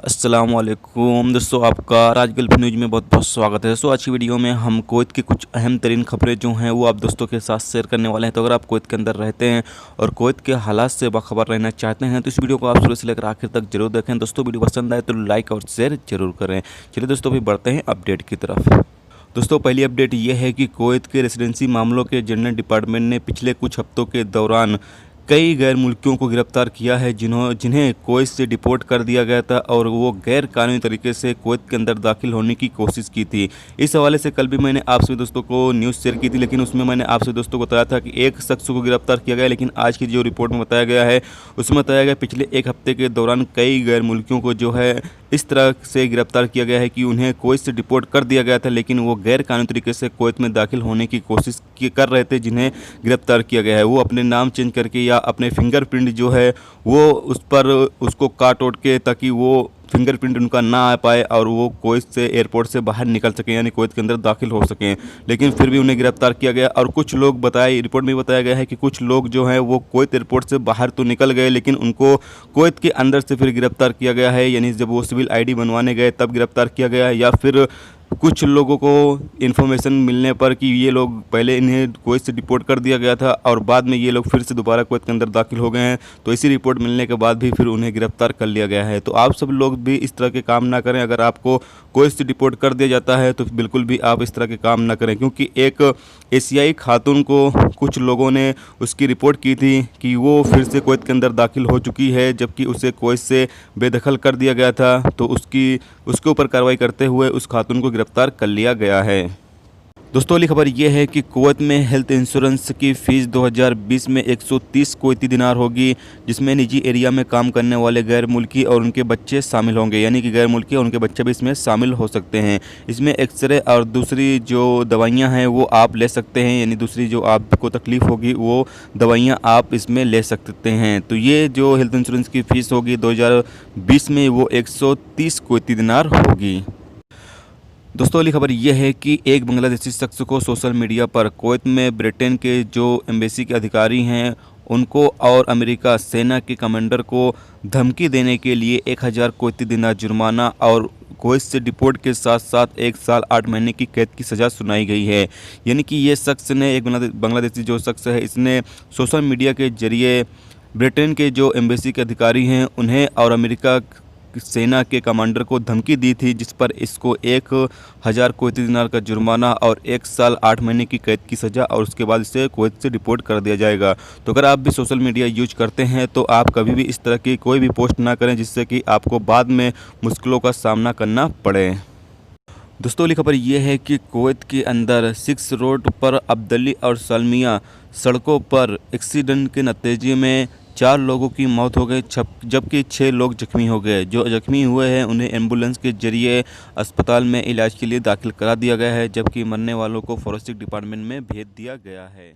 अस्सलामुअलैकुम दोस्तों, आपका आज गल्फ न्यूज़ में बहुत बहुत स्वागत है। दोस्तों, आज की वीडियो में हम कुवैत की कुछ अहम तरीन खबरें जो हैं वो आप दोस्तों के साथ शेयर करने वाले हैं। तो अगर आप कुवैत के अंदर रहते हैं और कुवैत के हालात से बाखबर रहना चाहते हैं तो इस वीडियो को आप शुरू से लेकर आखिर तक जरूर देखें। दोस्तों, वीडियो पसंद आए तो लाइक और शेयर जरूर करें। चलिए दोस्तों, अभी बढ़ते हैं अपडेट की तरफ। दोस्तों, पहली अपडेट ये है कि कुवैत के रेसिडेंसी मामलों के जनरल डिपार्टमेंट ने पिछले कुछ हफ्तों के दौरान कई गैर मुल्कियों को गिरफ्तार किया है जिन्हें कुवैत से डिपोर्ट कर दिया गया था और वो गैर कानूनी तरीके से कुवैत के अंदर दाखिल होने की कोशिश की थी। इस हवाले से कल भी मैंने आप सभी दोस्तों को न्यूज़ शेयर की थी, लेकिन उसमें मैंने आप सभी दोस्तों को बताया था कि एक शख्स को गिरफ्तार किया गया। लेकिन आज की जो रिपोर्ट में बताया गया है उसमें बताया गया पिछले एक हफ्ते के दौरान कई गैर मुल्कियों को जो है इस तरह से गिरफ्तार किया गया है कि उन्हें कुवैत से डिपोर्ट कर दिया गया था, लेकिन वो गैर कानूनी तरीके से कुवैत में दाखिल होने की कोशिश कर रहे थे। जिन्हें गिरफ्तार किया गया है वो अपने नाम चेंज करके या अपने फिंगरप्रिंट जो है वो उस पर उसको काट उठ के, ताकि वो फिंगरप्रिंट उनका ना आ पाए और वो कुवैत से एयरपोर्ट से बाहर निकल सकें, यानी कुवैत के अंदर दाखिल हो सकें। लेकिन फिर भी उन्हें गिरफ्तार किया गया और कुछ लोग रिपोर्ट में बताया गया है कि कुछ लोग जो हैं वो कुवैत एयरपोर्ट से बाहर तो निकल गए, लेकिन उनको कुवैत के अंदर से फिर गिरफ्तार किया गया है। यानी जब वो सिविल आईडी बनवाने गए तब गिरफ्तार किया गया, या फिर कुछ लोगों को इन्फॉर्मेशन मिलने पर कि ये लोग पहले इन्हें कुवैत से डिपोर्ट कर दिया गया था और बाद में ये लोग फिर से दोबारा कुवैत के अंदर दाखिल हो गए हैं, तो इसी रिपोर्ट मिलने के बाद भी फिर उन्हें गिरफ्तार कर लिया गया है। तो आप सब लोग भी इस तरह के काम ना करें। अगर आपको कुवैत से डिपोर्ट कर दिया जाता है तो बिल्कुल भी आप इस तरह के काम ना करें, क्योंकि एक एशियाई खातून को कुछ लोगों ने उसकी रिपोर्ट की थी कि वो फिर से कुवैत के अंदर दाखिल हो चुकी है, जबकि उसे कुवैत से बेदखल कर दिया गया था। तो उसके ऊपर कार्रवाई करते हुए उस खातून को गिरफ्तार कर लिया गया है। दोस्तों, अगली खबर यह है कि कुवैत में हेल्थ इंश्योरेंस की फ़ीस 2020 में 130 कुवैती दिनार होगी, जिसमें निजी एरिया में काम करने वाले गैर मुल्की और उनके बच्चे शामिल होंगे। यानी कि गैर मुल्की और उनके बच्चे भी इसमें शामिल हो सकते हैं। इसमें एक्सरे और दूसरी जो दवाइयां हैं वो आप ले सकते हैं, यानी दूसरी जो आपको तकलीफ़ होगी वो दवाइयां आप इसमें ले सकते हैं। तो ये जो हेल्थ इंश्योरेंस की फ़ीस होगी 2020 में वो 130 कुवैती दिनार होगी। दोस्तों, अगली खबर यह है कि एक बांग्लादेशी शख्स को सोशल मीडिया पर कुवैत में ब्रिटेन के जो एम्बेसी के अधिकारी हैं उनको और अमेरिका सेना के कमांडर को धमकी देने के लिए 1000 कुवैती दिनार जुर्माना और कुवैत से डिपोर्ट के साथ साथ 1 साल 8 महीने की कैद की सज़ा सुनाई गई है। यानी कि ये शख्स ने, एक बांग्लादेशी जो शख्स है, इसने सोशल मीडिया के जरिए ब्रिटेन के जो एम्बेसी के अधिकारी हैं उन्हें और अमेरिका सेना के कमांडर को धमकी दी थी, जिस पर इसको 1000 कुवैती दिनार का जुर्माना और 1 साल 8 महीने की कैद की सज़ा और उसके बाद इसे कुवैत से डिपोर्ट कर दिया जाएगा। तो अगर आप भी सोशल मीडिया यूज करते हैं तो आप कभी भी इस तरह की कोई भी पोस्ट ना करें जिससे कि आपको बाद में मुश्किलों का सामना करना पड़े। दोस्तों, अगली खबर यह है कि कुवैत के अंदर 6 रोड पर अब्दली और सालमिया सड़कों पर एक्सीडेंट के नतीजे में 4 लोगों की मौत हो गई, जबकि 6 लोग जख्मी हो गए। जो जख्मी हुए हैं उन्हें एम्बुलेंस के जरिए अस्पताल में इलाज के लिए दाखिल करा दिया गया है, जबकि मरने वालों को फॉरेंसिक डिपार्टमेंट में भेज दिया गया है।